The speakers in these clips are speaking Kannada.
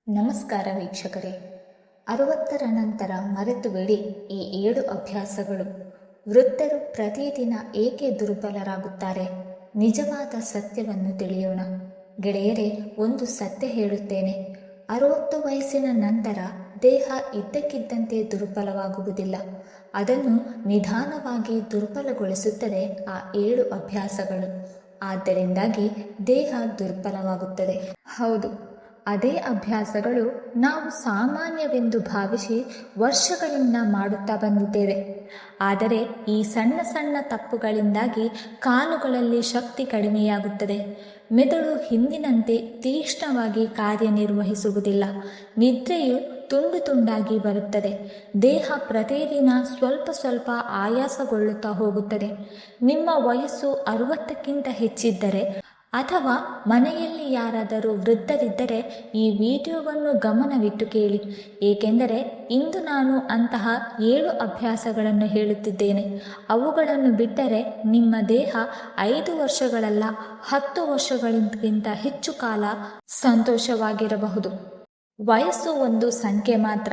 ನಮಸ್ಕಾರ ವೀಕ್ಷಕರೇ. 60ರ ನಂತರ ಮರೆತು ಬಿಡಿ ಈ 7 ಅಭ್ಯಾಸಗಳು. ವೃದ್ಧರು ಪ್ರತಿದಿನ ಏಕೆ ದುರ್ಬಲರಾಗುತ್ತಾರೆ? ನಿಜವಾದ ಸತ್ಯವನ್ನು ತಿಳಿಯೋಣ. ಗೆಳೆಯರೇ, ಒಂದು ಸತ್ಯ ಹೇಳುತ್ತೇನೆ. 60 ವಯಸ್ಸಿನ ನಂತರ ದೇಹ ಇದ್ದಕ್ಕಿದ್ದಂತೆ ದುರ್ಬಲವಾಗುವುದಿಲ್ಲ. ಅದನ್ನು ನಿಧಾನವಾಗಿ ದುರ್ಬಲಗೊಳಿಸುತ್ತದೆ ಆ 7 ಅಭ್ಯಾಸಗಳು. ಆದ್ದರಿಂದಾಗಿ ದೇಹ ದುರ್ಬಲವಾಗುತ್ತದೆ. ಹೌದು, ಅದೇ ಅಭ್ಯಾಸಗಳು ನಾವು ಸಾಮಾನ್ಯವೆಂದು ಭಾವಿಸಿ ವರ್ಷಗಳಿಂದ ಮಾಡುತ್ತಾ ಬಂದಿದ್ದೇವೆ. ಆದರೆ ಈ ಸಣ್ಣ ಸಣ್ಣ ತಪ್ಪುಗಳಿಂದಾಗಿ ಕಾಲುಗಳಲ್ಲಿ ಶಕ್ತಿ ಕಡಿಮೆಯಾಗುತ್ತದೆ. ಮೆದುಳು ಹಿಂದಿನಂತೆ ತೀಕ್ಷ್ಣವಾಗಿ ಕಾರ್ಯನಿರ್ವಹಿಸುವುದಿಲ್ಲ. ನಿದ್ರೆಯು ತುಂಡು ತುಂಡಾಗಿ ಬರುತ್ತದೆ. ದೇಹ ಪ್ರತಿದಿನ ಸ್ವಲ್ಪ ಸ್ವಲ್ಪ ಆಯಾಸಗೊಳ್ಳುತ್ತಾ ಹೋಗುತ್ತದೆ. ನಿಮ್ಮ ವಯಸ್ಸು 60ಕ್ಕಿಂತ ಹೆಚ್ಚಿದ್ದರೆ ಅಥವಾ ಮನೆಯಲ್ಲಿ ಯಾರಾದರೂ ವೃದ್ಧರಿದ್ದರೆ ಈ ವಿಡಿಯೋವನ್ನು ಗಮನವಿಟ್ಟು ಕೇಳಿ. ಏಕೆಂದರೆ ಇಂದು ನಾನು ಅಂತಹ 7 ಅಭ್ಯಾಸಗಳನ್ನು ಹೇಳುತ್ತಿದ್ದೇನೆ. ಅವುಗಳನ್ನು ಬಿಟ್ಟರೆ ನಿಮ್ಮ ದೇಹ 5 ವರ್ಷಗಳಲ್ಲ, 10 ವರ್ಷಗಳಿಗಿಂತ ಹೆಚ್ಚು ಕಾಲ ಸಂತೋಷವಾಗಿರಬಹುದು. ವಯಸ್ಸು ಒಂದು ಸಂಖ್ಯೆ ಮಾತ್ರ,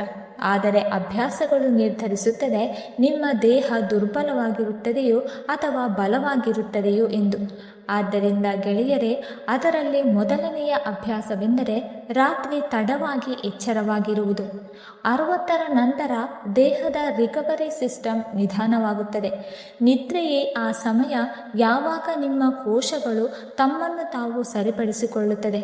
ಆದರೆ ಅಭ್ಯಾಸಗಳು ನಿರ್ಧರಿಸುತ್ತದೆ ನಿಮ್ಮ ದೇಹ ದುರ್ಬಲವಾಗಿರುತ್ತದೆಯೋ ಅಥವಾ ಬಲವಾಗಿರುತ್ತದೆಯೋ ಎಂದು. ಆದ್ದರಿಂದ ಗೆಳೆಯರೇ, ಅದರಲ್ಲಿ ಮೊದಲನೆಯ ಅಭ್ಯಾಸವೆಂದರೆ ರಾತ್ರಿ ತಡವಾಗಿ ಎಚ್ಚರವಾಗಿರುವುದು. 60ರ ನಂತರ ದೇಹದ ರಿಕವರಿ ಸಿಸ್ಟಮ್ ನಿಧಾನವಾಗುತ್ತದೆ. ನಿದ್ರೆಯೇ ಆ ಸಮಯ ಯಾವಾಗ ನಿಮ್ಮ ಕೋಶಗಳು ತಮ್ಮನ್ನು ತಾವು ಸರಿಪಡಿಸಿಕೊಳ್ಳುತ್ತದೆ.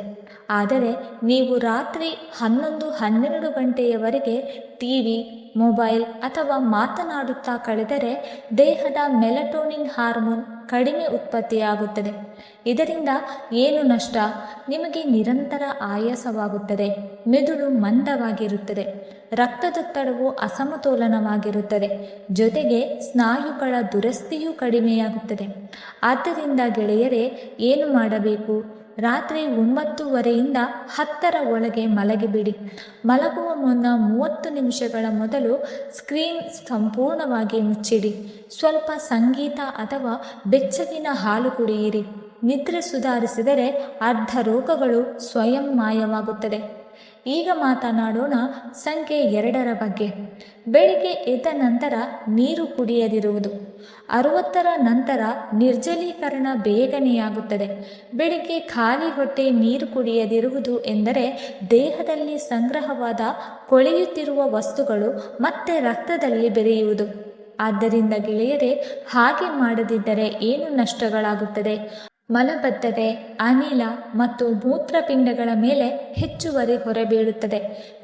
ಆದರೆ ನೀವು ರಾತ್ರಿ 11-12 ಗಂಟೆಯವರೆಗೆ ಟಿವಿ, ಮೊಬೈಲ್ ಅಥವಾ ಮಾತನಾಡುತ್ತಾ ಕಳೆದರೆ ದೇಹದ ಮೆಲಟೋನಿನ್ ಹಾರ್ಮೋನ್ ಕಡಿಮೆ ಉತ್ಪತ್ತಿಯಾಗುತ್ತದೆ. ಇದರಿಂದ ಏನು ನಷ್ಟ? ನಿಮಗೆ ನಿರಂತರ ಆಯಾಸವಾಗುತ್ತದೆ, ಮೆದುಳು ಮಂದವಾಗಿರುತ್ತದೆ, ರಕ್ತದೊತ್ತಡವು ಅಸಮತೋಲನವಾಗಿರುತ್ತದೆ, ಜೊತೆಗೆ ಸ್ನಾಯುಗಳ ದುರಸ್ತಿಯೂ ಕಡಿಮೆಯಾಗುತ್ತದೆ. ಆದ್ದರಿಂದ ಗೆಳೆಯರೇ, ಏನು ಮಾಡಬೇಕು? ರಾತ್ರಿ 9:30ರಿಂದ 10ರ ಒಳಗೆ ಮಲಗಿಬಿಡಿ. ಮಲಗುವ ಮುನ್ನ 30 ನಿಮಿಷಗಳ ಮೊದಲು ಸ್ಕ್ರೀನ್ ಸಂಪೂರ್ಣವಾಗಿ ಮುಚ್ಚಿಡಿ. ಸ್ವಲ್ಪ ಸಂಗೀತ ಅಥವಾ ಬೆಚ್ಚಗಿನ ಹಾಲು ಕುಡಿಯಿರಿ. ನಿದ್ರೆ ಸುಧಾರಿಸಿದರೆ ಅರ್ಧ ರೋಗಗಳು ಸ್ವಯಂ ಮಾಯವಾಗುತ್ತದೆ. ಈಗ ಮಾತನಾಡೋಣ ಸಂಖ್ಯೆ 2ರ ಬಗ್ಗೆ. ಬೆಳಿಗ್ಗೆ ಎದ್ದ ನಂತರ ನೀರು ಕುಡಿಯದಿರುವುದು. 60ರ ನಂತರ ನಿರ್ಜಲೀಕರಣ ಬೇಗನೆಯಾಗುತ್ತದೆ. ಬೆಳಿಗ್ಗೆ ಖಾಲಿ ಹೊಟ್ಟೆ ನೀರು ಕುಡಿಯದಿರುವುದು ಎಂದರೆ ದೇಹದಲ್ಲಿ ಸಂಗ್ರಹವಾದ ಕೊಳೆಯುತ್ತಿರುವ ವಸ್ತುಗಳು ಮತ್ತೆ ರಕ್ತದಲ್ಲಿ ಬೆರೆಯುವುದು. ಆದ್ದರಿಂದ ಗೆಳೆಯರೇ, ಹಾಗೆ ಮಾಡದಿದ್ದರೆ ಏನು ನಷ್ಟಗಳಾಗುತ್ತದೆ? ಮಲಬದ್ಧತೆ, ಅನಿಲ ಮತ್ತು ಮೂತ್ರಪಿಂಡಗಳ ಮೇಲೆ ಹೆಚ್ಚುವರಿ ಹೊರೆ ಬೀಳುತ್ತದೆ.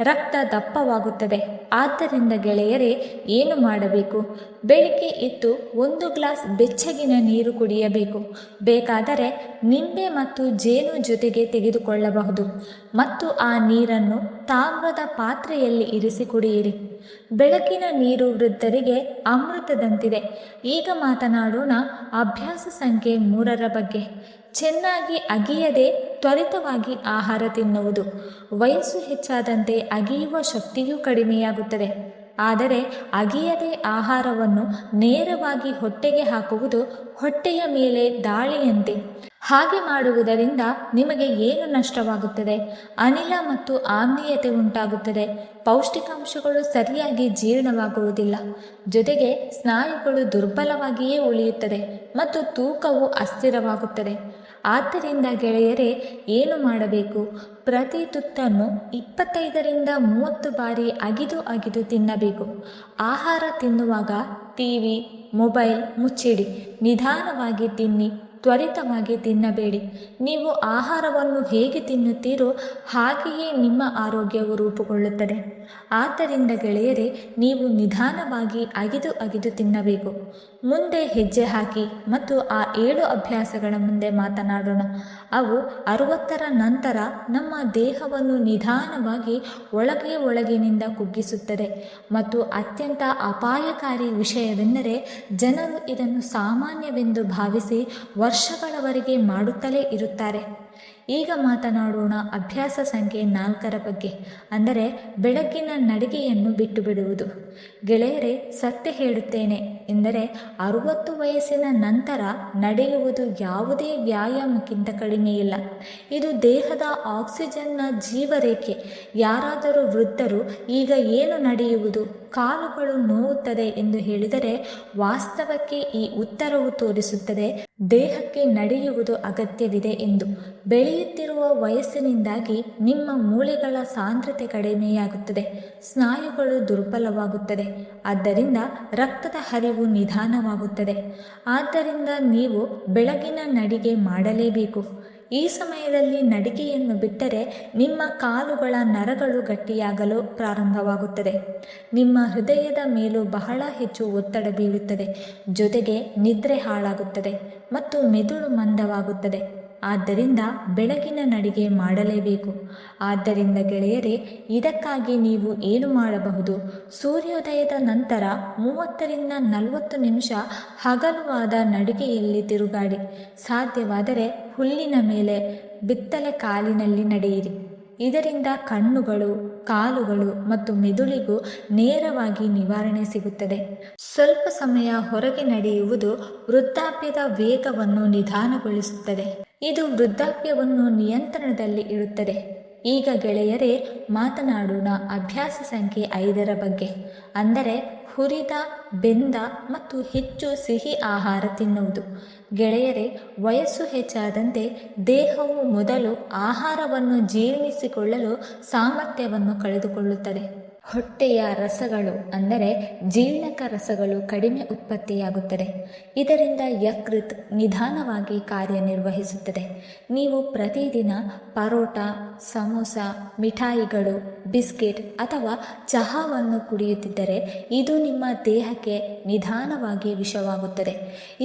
ರಕ್ತ ದಪ್ಪವಾಗುತ್ತದೆ. ಆದ್ದರಿಂದ ಗೆಳೆಯರೇ, ಏನು ಮಾಡಬೇಕು? ಬೆಳಿಗ್ಗೆ ಎದ್ದು 1 ಗ್ಲಾಸ್ ಬೆಚ್ಚಗಿನ ನೀರು ಕುಡಿಯಬೇಕು. ಬೇಕಾದರೆ ನಿಂಬೆ ಮತ್ತು ಜೇನು ಜೊತೆಗೆ ತೆಗೆದುಕೊಳ್ಳಬಹುದು ಮತ್ತು ಆ ನೀರನ್ನು ತಾಮ್ರದ ಪಾತ್ರೆಯಲ್ಲಿ ಇರಿಸಿ ಕುಡಿಯಿರಿ. ಬೆಳಕಿನ ನೀರು ವೃದ್ಧರಿಗೆ ಅಮೃತದಂತಿದೆ. ಈಗ ಮಾತನಾಡೋಣ ಅಭ್ಯಾಸ ಸಂಖ್ಯೆ 3ರ ಬಗ್ಗೆ. ಚೆನ್ನಾಗಿ ಅಗಿಯದೆ ತ್ವರಿತವಾಗಿ ಆಹಾರ ತಿನ್ನುವುದು. ವಯಸ್ಸು ಹೆಚ್ಚಾದಂತೆ ಅಗಿಯುವ ಶಕ್ತಿಯೂ ಕಡಿಮೆಯಾಗುತ್ತದೆ. ಆದರೆ ಅಗಿಯದೆ ಆಹಾರವನ್ನು ನೇರವಾಗಿ ಹೊಟ್ಟೆಗೆ ಹಾಕುವುದು ಹೊಟ್ಟೆಯ ಮೇಲೆ ದಾಳಿಯಂತೆ. ಹಾಗೆ ಮಾಡುವುದರಿಂದ ನಿಮಗೆ ಏನು ನಷ್ಟವಾಗುತ್ತದೆ? ಅನಿಲ ಮತ್ತು ಆಮ್ಲೀಯತೆ ಉಂಟಾಗುತ್ತದೆ. ಪೌಷ್ಟಿಕಾಂಶಗಳು ಸರಿಯಾಗಿ ಜೀರ್ಣವಾಗುವುದಿಲ್ಲ. ಜೊತೆಗೆ ಸ್ನಾಯುಗಳು ದುರ್ಬಲವಾಗಿಯೇ ಉಳಿಯುತ್ತದೆ ಮತ್ತು ತೂಕವು ಅಸ್ಥಿರವಾಗುತ್ತದೆ. ಆದ್ದರಿಂದ ಗೆಳೆಯರೇ, ಏನು ಮಾಡಬೇಕು? ಪ್ರತಿ ತುತ್ತನ್ನು 25ರಿಂದ 30 ಬಾರಿ ಅಗಿದು ಅಗಿದು ತಿನ್ನಬೇಕು. ಆಹಾರ ತಿನ್ನುವಾಗ ಟಿವಿ, ಮೊಬೈಲ್ ಮುಚ್ಚಿಡಿ. ನಿಧಾನವಾಗಿ ತಿನ್ನಿ, ತ್ವರಿತವಾಗಿ ತಿನ್ನಬೇಡಿ. ನೀವು ಆಹಾರವನ್ನು ಹೇಗೆ ತಿನ್ನುತ್ತೀರೋ ಹಾಗೆಯೇ ನಿಮ್ಮ ಆರೋಗ್ಯವು ರೂಪುಗೊಳ್ಳುತ್ತದೆ. ಆದ್ದರಿಂದ ಗೆಳೆಯರೇ, ನೀವು ನಿಧಾನವಾಗಿ ಅಗಿದು ಅಗಿದು ತಿನ್ನಬೇಕು. ಮುಂದೆ ಹೆಜ್ಜೆ ಹಾಕಿ ಮತ್ತು ಆ 7 ಅಭ್ಯಾಸಗಳ ಮುಂದೆ ಮಾತನಾಡೋಣ. ಅವು 60ರ ನಂತರ ನಮ್ಮ ದೇಹವನ್ನು ನಿಧಾನವಾಗಿ ಒಳಗಿನಿಂದ ಕುಗ್ಗಿಸುತ್ತದೆ. ಮತ್ತು ಅತ್ಯಂತ ಅಪಾಯಕಾರಿ ವಿಷಯವೆಂದರೆ ಜನರು ಇದನ್ನು ಸಾಮಾನ್ಯವೆಂದು ಭಾವಿಸಿ ವರ್ಷಗಳವರೆಗೆ ಮಾಡುತ್ತಲೇ ಇರುತ್ತಾರೆ. ಈಗ ಮಾತನಾಡೋಣ ಅಭ್ಯಾಸ ಸಂಖ್ಯೆ 4ರ ಬಗ್ಗೆ, ಅಂದರೆ ಬೆಳಗ್ಗಿನ ನಡಿಗೆಯನ್ನು ಬಿಟ್ಟು ಬಿಡುವುದು. ಗೆಳೆಯರೇ, ಸತ್ಯ ಹೇಳುತ್ತೇನೆ ಎಂದರೆ 60 ವಯಸ್ಸಿನ ನಂತರ ನಡೆಯುವುದು ಯಾವುದೇ ವ್ಯಾಯಾಮಕ್ಕಿಂತ ಕಡಿಮೆಯಿಲ್ಲ. ಇದು ದೇಹದ ಆಕ್ಸಿಜನ್ನ ಜೀವರೇಖೆ. ಯಾರಾದರೂ ವೃದ್ಧರು ಈಗ ಏನು ನಡೆಯುವುದು, ಕಾಲುಗಳು ನೋವುತ್ತದೆ ಎಂದು ಹೇಳಿದರೆ ವಾಸ್ತವಕ್ಕೆ ಈ ಉತ್ತರವು ತೋರಿಸುತ್ತದೆ ದೇಹಕ್ಕೆ ನಡೆಯುವುದು ಅಗತ್ಯವಿದೆ ಎಂದು. ಬೆಳೆಯುತ್ತಿರುವ ವಯಸ್ಸಿನಿಂದಾಗಿ ನಿಮ್ಮ ಮೂಳೆಗಳ ಸಾಂದ್ರತೆ ಕಡಿಮೆಯಾಗುತ್ತದೆ, ಸ್ನಾಯುಗಳು ದುರ್ಬಲವಾಗುತ್ತದೆ, ಆದ್ದರಿಂದ ರಕ್ತದ ಹರಿವು ನಿಧಾನವಾಗುತ್ತದೆ. ಆದ್ದರಿಂದ ನೀವು ಬೆಳಗಿನ ನಡಿಗೆ ಮಾಡಲೇಬೇಕು. ಈ ಸಮಯದಲ್ಲಿ ನಡಿಗೆಯನ್ನು ಬಿಟ್ಟರೆ ನಿಮ್ಮ ಕಾಲುಗಳ ನರಗಳು ಗಟ್ಟಿಯಾಗಲು ಪ್ರಾರಂಭವಾಗುತ್ತದೆ, ನಿಮ್ಮ ಹೃದಯದ ಮೇಲೂ ಬಹಳ ಹೆಚ್ಚು ಒತ್ತಡ ಬೀಳುತ್ತದೆ, ಜೊತೆಗೆ ನಿದ್ರೆ ಹಾಳಾಗುತ್ತದೆ ಮತ್ತು ಮೆದುಳು ಮಂದವಾಗುತ್ತದೆ. ಆದ್ದರಿಂದ ಬೆಳಗಿನ ನಡಿಗೆ ಮಾಡಲೇಬೇಕು. ಆದ್ದರಿಂದ ಗೆಳೆಯರೇ, ಇದಕ್ಕಾಗಿ ನೀವು ಏನು ಮಾಡಬಹುದು? ಸೂರ್ಯೋದಯದ ನಂತರ 30ರಿಂದ 40 ನಿಮಿಷ ಹಗಲುವಾದ ನಡಿಗೆಯಲ್ಲಿ ತಿರುಗಾಡಿ. ಸಾಧ್ಯವಾದರೆ ಹುಲ್ಲಿನ ಮೇಲೆ ಬಿತ್ತಲೆ ಕಾಲಿನಲ್ಲಿ ನಡೆಯಿರಿ. ಇದರಿಂದ ಕಣ್ಣುಗಳು, ಕಾಲುಗಳು ಮತ್ತು ಮೆದುಳಿಗೂ ನೇರವಾಗಿ ನಿವಾರಣೆ ಸಿಗುತ್ತದೆ. ಸ್ವಲ್ಪ ಸಮಯ ಹೊರಗೆ ನಡೆಯುವುದು ವೃದ್ಧಾಪ್ಯದ ವೇಗವನ್ನು ನಿಧಾನಗೊಳಿಸುತ್ತದೆ. ಇದು ವೃದ್ಧಾಪ್ಯವನ್ನು ನಿಯಂತ್ರಣದಲ್ಲಿ ಇಡುತ್ತದೆ. ಈಗ ಗೆಳೆಯರೇ, ಮಾತನಾಡೋಣ ಅಭ್ಯಾಸ ಸಂಖ್ಯೆ 5ರ ಬಗ್ಗೆ, ಅಂದರೆ ಹುರಿದ, ಬೆಂದ ಮತ್ತು ಹೆಚ್ಚು ಸಿಹಿ ಆಹಾರ ತಿನ್ನುವುದು. ಗೆಳೆಯರೇ, ವಯಸ್ಸು ಹೆಚ್ಚಾದಂತೆ ದೇಹವು ಮೊದಲು ಆಹಾರವನ್ನು ಜೀರ್ಣಿಸಿಕೊಳ್ಳಲು ಸಾಮರ್ಥ್ಯವನ್ನು ಕಳೆದುಕೊಳ್ಳುತ್ತದೆ. ಹೊಟ್ಟೆಯ ರಸಗಳು, ಅಂದರೆ ಜೀರ್ಣಕ ರಸಗಳು ಕಡಿಮೆ ಉತ್ಪತ್ತಿಯಾಗುತ್ತದೆ. ಇದರಿಂದ ಯಕೃತ್ ನಿಧಾನವಾಗಿ ಕಾರ್ಯನಿರ್ವಹಿಸುತ್ತದೆ. ನೀವು ಪ್ರತಿದಿನ ಪರೋಟ, ಸಮೋಸ, ಮಿಠಾಯಿಗಳು, ಬಿಸ್ಕೆಟ್ ಅಥವಾ ಚಹಾವನ್ನು ಕುಡಿಯುತ್ತಿದ್ದರೆ ಇದು ನಿಮ್ಮ ದೇಹಕ್ಕೆ ನಿಧಾನವಾಗಿ ವಿಷವಾಗುತ್ತದೆ.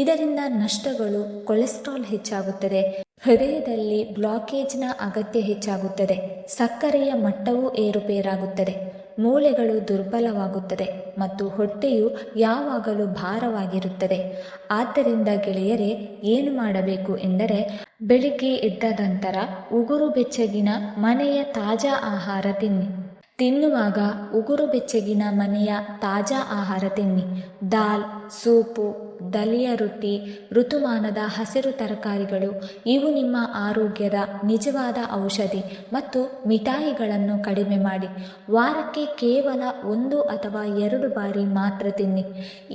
ಇದರಿಂದ ನಷ್ಟಗಳು, ಕೊಲೆಸ್ಟ್ರಾಲ್ ಹೆಚ್ಚಾಗುತ್ತದೆ, ಹೃದಯದಲ್ಲಿ ಬ್ಲಾಕೇಜ್ನ ಅಗತ್ಯ ಹೆಚ್ಚಾಗುತ್ತದೆ, ಸಕ್ಕರೆಯ ಮಟ್ಟವೂ ಏರುಪೇರಾಗುತ್ತದೆ, ಮೂಳೆಗಳು ದುರ್ಬಲವಾಗುತ್ತದೆ ಮತ್ತು ಹೊಟ್ಟೆಯು ಯಾವಾಗಲೂ ಭಾರವಾಗಿರುತ್ತದೆ. ಆದ್ದರಿಂದ ಗೆಳೆಯರೇ, ಏನು ಮಾಡಬೇಕು ಎಂದರೆ ಬೆಳಿಗ್ಗೆ ಎದ್ದ ನಂತರ ಉಗುರು ಬೆಚ್ಚಗಿನ ಮನೆಯ ತಾಜಾ ಆಹಾರ ತಿನ್ನುವಾಗ ಉಗುರು ಬೆಚ್ಚಗಿನ ಮನೆಯ ತಾಜಾ ಆಹಾರ ತಿನ್ನಿ. ದಾಲ್, ಸೂಪು, ದಲಿಯ ರೊಟ್ಟಿ, ಋತುಮಾನದ ಹಸಿರು ತರಕಾರಿಗಳು ಇವು ನಿಮ್ಮ ಆರೋಗ್ಯದ ನಿಜವಾದ ಔಷಧಿ. ಮತ್ತು ಮಿಠಾಯಿಗಳನ್ನು ಕಡಿಮೆ ಮಾಡಿ. ವಾರಕ್ಕೆ ಕೇವಲ 1 ಅಥವಾ 2 ಬಾರಿ ಮಾತ್ರ ತಿನ್ನಿ.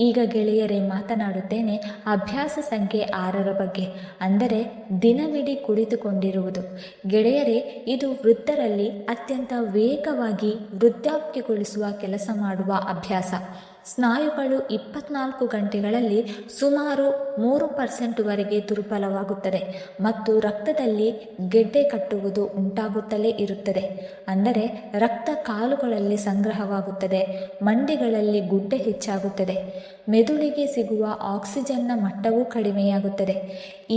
ಈಗ ಗೆಳೆಯರೇ, ಮಾತನಾಡುತ್ತೇನೆ ಅಭ್ಯಾಸ ಸಂಖ್ಯೆ 6ರ ಬಗ್ಗೆ, ಅಂದರೆ ದಿನವಿಡೀ ಕುಳಿತುಕೊಂಡಿರುವುದು. ಗೆಳೆಯರೇ, ಇದು ವೃದ್ಧರಲ್ಲಿ ಅತ್ಯಂತ ವೇಗವಾಗಿ ವೃದ್ಧಾಪ್ಯಗೊಳಿಸುವ ಕೆಲಸ ಮಾಡುವ ಅಭ್ಯಾಸ. ಸ್ನಾಯುಗಳು 24 ಗಂಟೆಗಳಲ್ಲಿ ಸುಮಾರು 3% ದುರ್ಬಲವಾಗುತ್ತದೆ ಮತ್ತು ರಕ್ತದಲ್ಲಿ ಗೆಡ್ಡೆ ಕಟ್ಟುವುದು ಉಂಟಾಗುತ್ತಲೇ ಇರುತ್ತದೆ. ಅಂದರೆ ರಕ್ತ ಕಾಲುಗಳಲ್ಲಿ ಸಂಗ್ರಹವಾಗುತ್ತದೆ, ಮಂಡಿಗಳಲ್ಲಿ ಗುಡ್ಡೆ ಹೆಚ್ಚಾಗುತ್ತದೆ, ಮೆದುಳಿಗೆ ಸಿಗುವ ಆಕ್ಸಿಜನ್ನ ಮಟ್ಟವೂ ಕಡಿಮೆಯಾಗುತ್ತದೆ.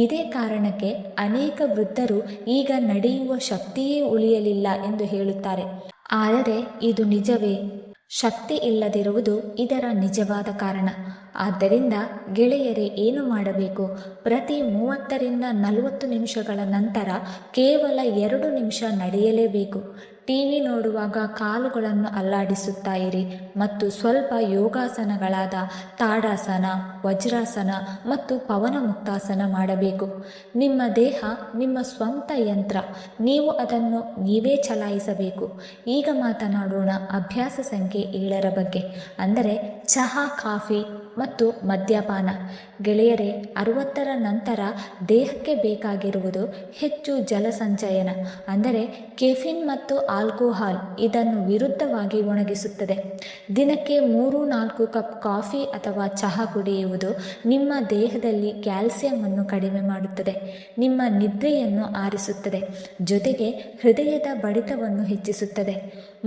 ಇದೇ ಕಾರಣಕ್ಕೆ ಅನೇಕ ವೃದ್ಧರು ಈಗ ನಡೆಯುವ ಶಕ್ತಿಯೇ ಉಳಿಯಲಿಲ್ಲ ಎಂದು ಹೇಳುತ್ತಾರೆ. ಆದರೆ ಇದು ನಿಜವೇ? ಶಕ್ತಿ ಇಲ್ಲದಿರುವುದು ಇದರ ನಿಜವಾದ ಕಾರಣ. ಆದ್ದರಿಂದ ಗೆಳೆಯರೇ, ಏನು ಮಾಡಬೇಕು? ಪ್ರತಿ 30ರಿಂದ 40 ನಿಮಿಷಗಳ ನಂತರ ಕೇವಲ 2 ನಿಮಿಷ ನಡೆಯಲೇಬೇಕು. ಟಿವಿ ನೋಡುವಾಗ ಕಾಲುಗಳನ್ನು ಅಲ್ಲಾಡಿಸುತ್ತಾ ಇರಿ ಮತ್ತು ಸ್ವಲ್ಪ ಯೋಗಾಸನಗಳಾದ ತಾಡಾಸನ, ವಜ್ರಾಸನ ಮತ್ತು ಪವನಮುಕ್ತಾಸನ ಮಾಡಬೇಕು. ನಿಮ್ಮ ದೇಹ ನಿಮ್ಮ ಸ್ವಂತ ಯಂತ್ರ, ನೀವು ಅದನ್ನು ನೀವೇ ಚಲಾಯಿಸಬೇಕು. ಈಗ ಮಾತನಾಡೋಣ ಅಭ್ಯಾಸ ಸಂಖ್ಯೆ 7ರ ಬಗ್ಗೆ, ಅಂದರೆ ಚಹಾ, ಕಾಫಿ ಮತ್ತು ಮದ್ಯಪಾನ. ಗೆಳೆಯರೇ, 60ರ ನಂತರ ದೇಹಕ್ಕೆ ಬೇಕಾಗಿರುವುದು ಹೆಚ್ಚು ಜಲಸಂಚಯನ, ಅಂದರೆ ಕೆಫಿನ್ ಮತ್ತು ಆಲ್ಕೋಹಾಲ್ ಇದನ್ನು ವಿರುದ್ಧವಾಗಿ ಒಣಗಿಸುತ್ತದೆ. ದಿನಕ್ಕೆ 3-4 ಕಪ್ ಕಾಫಿ ಅಥವಾ ಚಹಾ ಕುಡಿಯುವುದು ನಿಮ್ಮ ದೇಹದಲ್ಲಿ ಕ್ಯಾಲ್ಸಿಯಂ ಕಡಿಮೆ ಮಾಡುತ್ತದೆ, ನಿಮ್ಮ ನಿದ್ರೆಯನ್ನು ಆರಿಸುತ್ತದೆ, ಜೊತೆಗೆ ಹೃದಯದ ಬಡಿತವನ್ನು ಹೆಚ್ಚಿಸುತ್ತದೆ,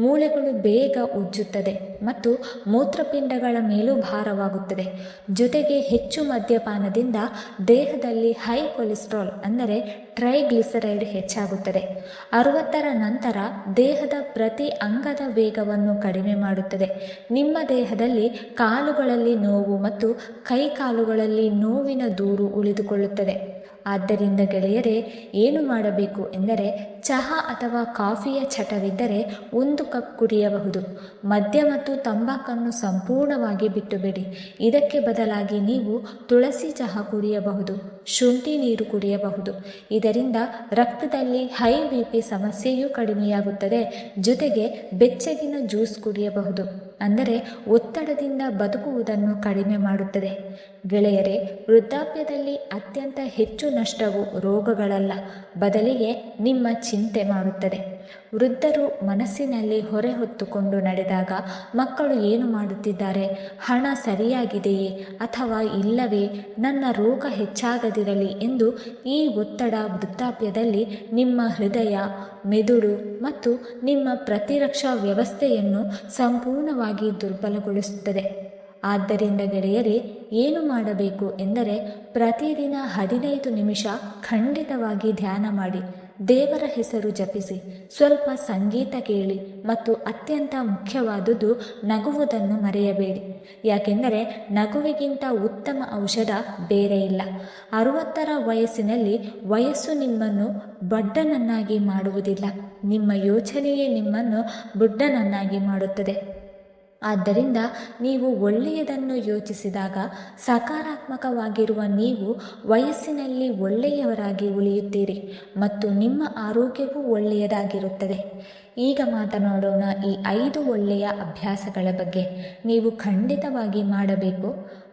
ಮೂಳೆಗಳು ಬೇಗ ಉಜ್ಜುತ್ತದೆ ಮತ್ತು ಮೂತ್ರಪಿಂಡಗಳ ಮೇಲೂ ಭಾರವಾಗುತ್ತದೆ. ಜೊತೆಗೆ ಹೆಚ್ಚು ಮದ್ಯಪಾನದಿಂದ ದೇಹದಲ್ಲಿ ಹೈ ಕೊಲೆಸ್ಟ್ರಾಲ್, ಅಂದರೆ ಟ್ರೈಗ್ಲಿಸರೈಡ್ ಹೆಚ್ಚಾಗುತ್ತದೆ. 60ರ ನಂತರ ದೇಹದ ಪ್ರತಿ ಅಂಗದ ವೇಗವನ್ನು ಕಡಿಮೆ ಮಾಡುತ್ತದೆ. ನಿಮ್ಮ ದೇಹದಲ್ಲಿ ಕಾಲುಗಳಲ್ಲಿ ನೋವು ಮತ್ತು ಕೈಕಾಲುಗಳಲ್ಲಿ ನೋವಿನ ದೂರು ಉಳಿದುಕೊಳ್ಳುತ್ತದೆ. ಆದ್ದರಿಂದ ಗೆಳೆಯರೇ, ಏನು ಮಾಡಬೇಕು ಎಂದರೆ ಚಹಾ ಅಥವಾ ಕಾಫಿಯ ಚಟವಿದ್ದರೆ 1 ಕಪ್ ಕುಡಿಯಬಹುದು. ಮದ್ಯ ಮತ್ತು ತಂಬಾಕನ್ನು ಸಂಪೂರ್ಣವಾಗಿ ಬಿಟ್ಟುಬಿಡಿ. ಇದಕ್ಕೆ ಬದಲಾಗಿ ನೀವು ತುಳಸಿ ಚಹಾ ಕುಡಿಯಬಹುದು, ಶುಂಠಿ ನೀರು ಕುಡಿಯಬಹುದು. ಇದರಿಂದ ರಕ್ತದಲ್ಲಿ ಹೈ BP ಸಮಸ್ಯೆಯೂ ಕಡಿಮೆಯಾಗುತ್ತದೆ. ಜೊತೆಗೆ ಬೆಚ್ಚಗಿನ ಜ್ಯೂಸ್ ಕುಡಿಯಬಹುದು, ಅಂದರೆ ಒತ್ತಡದಿಂದ ಬದುಕುವುದನ್ನು ಕಡಿಮೆ ಮಾಡುತ್ತದೆ. ಗೆಳೆಯರೇ, ವೃದ್ಧಾಪ್ಯದಲ್ಲಿ ಅತ್ಯಂತ ಹೆಚ್ಚು ನಷ್ಟವು ರೋಗಗಳಲ್ಲ, ಬದಲಿಗೆ ನಿಮ್ಮ ಚಿಂತೆ ಮಾಡುತ್ತದೆ. ವೃದ್ಧರು ಮನಸ್ಸಿನಲ್ಲಿ ಹೊರೆ ಹೊತ್ತುಕೊಂಡು ನಡೆದಾಗ ಮಕ್ಕಳು ಏನು ಮಾಡುತ್ತಿದ್ದಾರೆ, ಹಣ ಸರಿಯಾಗಿದೆಯೇ ಅಥವಾ ಇಲ್ಲವೇ, ನನ್ನ ರೋಗ ಹೆಚ್ಚಾಗದಿರಲಿ ಎಂದು ಈ ಒತ್ತಡ ವೃದ್ಧಾಪ್ಯದಲ್ಲಿ ನಿಮ್ಮ ಹೃದಯ, ಮೆದುಳು ಮತ್ತು ನಿಮ್ಮ ಪ್ರತಿರಕ್ಷಾ ವ್ಯವಸ್ಥೆಯನ್ನು ಸಂಪೂರ್ಣವಾಗಿ ದುರ್ಬಲಗೊಳಿಸುತ್ತದೆ. ಆದ್ದರಿಂದ ಗೆಳೆಯರೇ, ಏನು ಮಾಡಬೇಕು ಎಂದರೆ ಪ್ರತಿದಿನ 15 ನಿಮಿಷ ಖಂಡಿತವಾಗಿ ಧ್ಯಾನ ಮಾಡಿ, ದೇವರ ಹೆಸರು ಜಪಿಸಿ, ಸ್ವಲ್ಪ ಸಂಗೀತ ಕೇಳಿ ಮತ್ತು ಅತ್ಯಂತ ಮುಖ್ಯವಾದುದು ನಗುವುದನ್ನು ಮರೆಯಬೇಡಿ. ಯಾಕೆಂದರೆ ನಗುವಿಗಿಂತ ಉತ್ತಮ ಔಷಧ ಬೇರೆ ಇಲ್ಲ. 60ರ ವಯಸ್ಸಿನಲ್ಲಿ ವಯಸ್ಸು ನಿಮ್ಮನ್ನು ಬಡ್ಡನನ್ನಾಗಿ ಮಾಡುವುದಿಲ್ಲ, ನಿಮ್ಮ ಯೋಚನೆಯೇ ನಿಮ್ಮನ್ನು ಬುಡ್ಡನನ್ನಾಗಿ ಮಾಡುತ್ತದೆ. ಆದ್ದರಿಂದ ನೀವು ಒಳ್ಳೆಯದನ್ನು ಯೋಚಿಸಿದಾಗ ಸಕಾರಾತ್ಮಕವಾಗಿರುವ ನೀವು ವಯಸ್ಸಿನಲ್ಲಿ ಒಳ್ಳೆಯವರಾಗಿ ಉಳಿಯುತ್ತೀರಿ ಮತ್ತು ನಿಮ್ಮ ಆರೋಗ್ಯವೂ ಒಳ್ಳೆಯದಾಗಿರುತ್ತದೆ. ಈಗ ಮಾತನಾಡೋಣ ಈ 5 ಒಳ್ಳೆಯ ಅಭ್ಯಾಸಗಳ ಬಗ್ಗೆ. ನೀವು ಖಂಡಿತವಾಗಿ ಮಾಡಬೇಕು.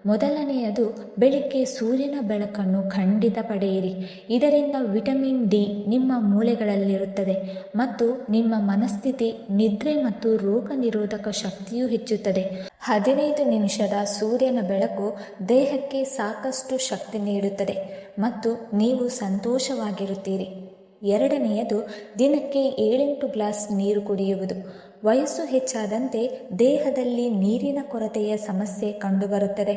ಮೊದಲನೆಯದು, ಬೆಳಿಗ್ಗೆ ಸೂರ್ಯನ ಬೆಳಕನ್ನು ಖಂಡಿತ ಪಡೆಯಿರಿ. ಇದರಿಂದ ವಿಟಮಿನ್ ಡಿ ನಿಮ್ಮ ಮೂಳೆಗಳಲ್ಲಿರುತ್ತದೆ ಮತ್ತು ನಿಮ್ಮ ಮನಸ್ಥಿತಿ, ನಿದ್ರೆ ಮತ್ತು ರೋಗ ನಿರೋಧಕ ಶಕ್ತಿಯೂ ಹೆಚ್ಚುತ್ತದೆ. 15 ನಿಮಿಷದ ಸೂರ್ಯನ ಬೆಳಕು ದೇಹಕ್ಕೆ ಸಾಕಷ್ಟು ಶಕ್ತಿ ನೀಡುತ್ತದೆ ಮತ್ತು ನೀವು ಸಂತೋಷವಾಗಿರುತ್ತೀರಿ. ಎರಡನೆಯದು, ದಿನಕ್ಕೆ 7-8 ಗ್ಲಾಸ್ ನೀರು ಕುಡಿಯುವುದು. ವಯಸ್ಸು ಹೆಚ್ಚಾದಂತೆ ದೇಹದಲ್ಲಿ ನೀರಿನ ಕೊರತೆಯ ಸಮಸ್ಯೆ ಕಂಡುಬರುತ್ತದೆ.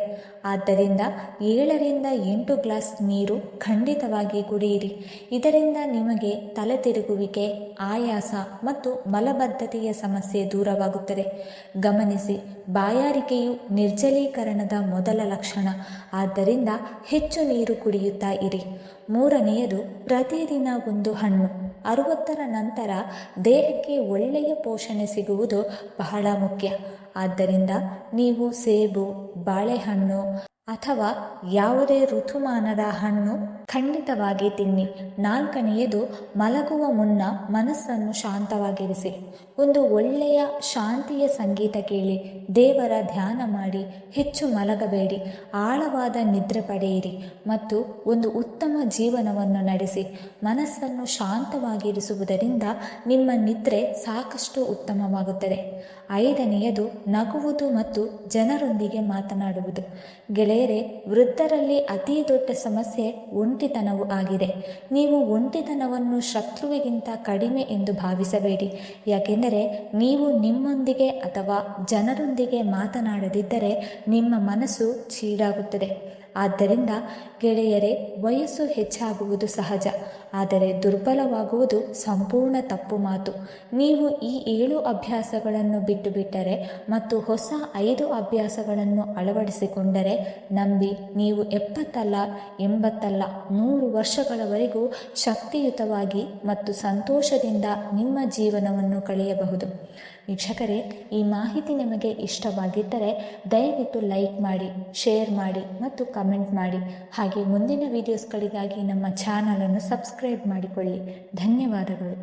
ಆದ್ದರಿಂದ 7-8 ಗ್ಲಾಸ್ ನೀರು ಖಂಡಿತವಾಗಿ ಕುಡಿಯಿರಿ. ಇದರಿಂದ ನಿಮಗೆ ತಲೆ ತಿರುಗುವಿಕೆ, ಆಯಾಸ ಮತ್ತು ಮಲಬದ್ಧತೆಯ ಸಮಸ್ಯೆ ದೂರವಾಗುತ್ತದೆ. ಗಮನಿಸಿ, ಬಾಯಾರಿಕೆಯು ನಿರ್ಜಲೀಕರಣದ ಮೊದಲ ಲಕ್ಷಣ. ಆದ್ದರಿಂದ ಹೆಚ್ಚು ನೀರು ಕುಡಿಯುತ್ತಾ ಇರಿ. ಮೂರನೆಯದು, ಪ್ರತಿದಿನ 1 ಹಣ್ಣು. 60ರ ನಂತರ ದೇಹಕ್ಕೆ ಒಳ್ಳೆಯ ಪೋಷಣೆ ಸಿಗುವುದು ಬಹಳ ಮುಖ್ಯ. ಆದ್ದರಿಂದ ನೀವು ಸೇಬು, ಬಾಳೆಹಣ್ಣು ಅಥವಾ ಯಾವುದೇ ಋತುಮಾನದ ಹಣ್ಣು ಖಂಡಿತವಾಗಿ ತಿನ್ನಿ. 4ನೆಯದು, ಮಲಗುವ ಮುನ್ನ ಮನಸ್ಸನ್ನು ಶಾಂತವಾಗಿರಿಸಿ. ಒಂದು ಒಳ್ಳೆಯ ಶಾಂತಿಯ ಸಂಗೀತ ಕೇಳಿ, ದೇವರ ಧ್ಯಾನ ಮಾಡಿ. ಹೆಚ್ಚು ಮಲಗಬೇಡಿ, ಆಳವಾದ ನಿದ್ರೆ ಪಡೆಯಿರಿ ಮತ್ತು ಒಂದು ಉತ್ತಮ ಜೀವನವನ್ನು ನಡೆಸಿ. ಮನಸ್ಸನ್ನು ಶಾಂತವಾಗಿರಿಸುವುದರಿಂದ ನಿಮ್ಮ ನಿದ್ರೆ ಸಾಕಷ್ಟು ಉತ್ತಮವಾಗುತ್ತದೆ. 5ನೆಯದು, ನಗುವುದು ಮತ್ತು ಜನರೊಂದಿಗೆ ಮಾತನಾಡುವುದು. ಗೆಳೆಯರೇ, ವೃದ್ಧರಲ್ಲಿ ಅತಿ ದೊಡ್ಡ ಸಮಸ್ಯೆ ಒಂಟಿತನವೂ ಆಗಿದೆ. ನೀವು ಒಂಟಿತನವನ್ನು ಶತ್ರುವಿಗಿಂತ ಕಡಿಮೆ ಎಂದು ಭಾವಿಸಬೇಡಿ. ಯಾಕೆಂದರೆ ನೀವು ನಿಮ್ಮೊಂದಿಗೆ ಅಥವಾ ಜನರೊಂದಿಗೆ ಮಾತನಾಡದಿದ್ದರೆ ನಿಮ್ಮ ಮನಸ್ಸು ಚೀಡಾಗುತ್ತದೆ. ಆದ್ದರಿಂದ ಗೆಳೆಯರೇ, ವಯಸ್ಸು ಹೆಚ್ಚಾಗುವುದು ಸಹಜ, ಆದರೆ ದುರ್ಬಲವಾಗುವುದು ಸಂಪೂರ್ಣ ತಪ್ಪು ಮಾತು. ನೀವು ಈ 7 ಅಭ್ಯಾಸಗಳನ್ನು ಬಿಟ್ಟುಬಿಟ್ಟರೆ ಮತ್ತು ಹೊಸ 5 ಅಭ್ಯಾಸಗಳನ್ನು ಅಳವಡಿಸಿಕೊಂಡರೆ ನಂಬಿ, ನೀವು 70 ಅಲ್ಲ, 80 ಅಲ್ಲ, 100 ವರ್ಷಗಳವರೆಗೂ ಶಕ್ತಿಯುತವಾಗಿ ಮತ್ತು ಸಂತೋಷದಿಂದ ನಿಮ್ಮ ಜೀವನವನ್ನು ಕಳೆಯಬಹುದು. ವೀಕ್ಷಕರೇ, ಈ ಮಾಹಿತಿ ನಿಮಗೆ ಇಷ್ಟವಾಗಿದ್ದರೆ ದಯವಿಟ್ಟು ಲೈಕ್ ಮಾಡಿ, ಶೇರ್ ಮಾಡಿ ಮತ್ತು ಕಮೆಂಟ್ ಮಾಡಿ. ಹಾಗೆ ಮುಂದಿನ ವಿಡಿಯೋಸ್ಗಳಿಗಾಗಿ ನಮ್ಮ ಚಾನಲನ್ನು ಸಬ್ಸ್ಕ್ರೈಬ್ ಮಾಡಿಕೊಳ್ಳಿ. ಧನ್ಯವಾದಗಳು.